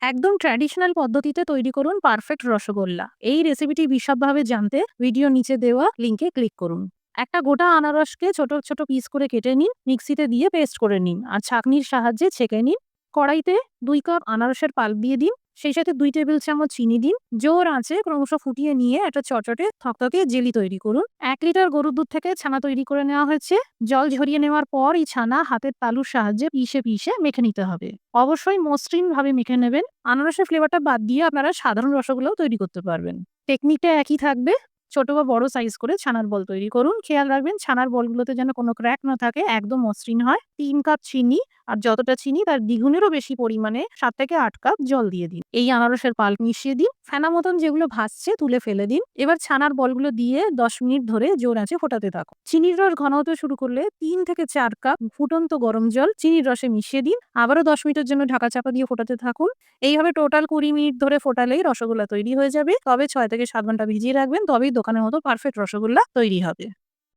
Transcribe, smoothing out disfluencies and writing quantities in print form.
একদম ট্র্যাডিশনাল পদ্ধতিতে তৈরি করুন পারফেক্ট রসগোল্লা। এই রেসিপিটি বিশদভাবে জানতে ভিডিও নিচে দেওয়া লিংকে ক্লিক করুন। একটা গোটা আনারসকে ছোট ছোট পিস করে কেটে নিন, মিক্সিতে দিয়ে পেস্ট করে নিন আর ছাঁকনির সাহায্যে ছেঁকে নিন। কড়াইতে 2 কাপ আনারসের পাল্প দিয়ে দিন, সেই সাথে 2 টেবিল চামচ চিনি দিন। জোর আঁচে ক্রমশ ফুটিয়ে নিয়ে একটা চটচটে থকথকে জেলি তৈরি করুন। 1 লিটার গরুর দুধ থেকে ছানা তৈরি করে নেওয়া হয়েছে। জল ঝরিয়ে নেওয়ার পর এই ছানা হাতের তালুর সাহায্যে পিষে পিষে মেখে নিতে হবে। অবশ্যই মসৃণ ভাবে মেখে নেবেন। আনারসের ফ্লেভারটা বাদ দিয়ে আপনারা সাধারণ রসগোল্লাও তৈরি করতে পারবেন। টেকনিকটা একই থাকবে। ছোট বা বড় সাইজ করে ছানার বল তৈরি করুন। খেয়াল রাখবেন ছানার বলগুলোতে যেন কোনো ক্র্যাক না থাকে, একদম মসৃণ হয়। 3 কাপ চিনি, আর যতটা চিনি তার দ্বিগুণেরও বেশি পরিমাণে 7 থেকে 8 কাপ জল দিয়ে দিন। এই আনারসের পাল্প মিশিয়ে দিন। ফেনা মতন যেগুলো ভাসছে তুলে ফেলে দিন। এবার ছানার বলগুলো দিয়ে 10 মিনিট ধরে জোর আঁচে ফোটাতে থাকুন। চিনির রস ঘন হতে শুরু করলে 3 থেকে 4 কাপ ফুটন্ত গরম জল চিনির রসে মিশিয়ে দিন। আবারও 10 মিনিটের জন্য ঢাকা চাপা দিয়ে ফোটাতে থাকুন। এইভাবে টোটাল 20 মিনিট ধরে ফোটালেই রসগোল্লা তৈরি হয়ে যাবে। তবে 6 থেকে 7 ঘন্টা ভিজিয়ে রাখবেন, তবেই দোকানের মতো পারফেক্ট রসগোল্লা তৈরি হবে।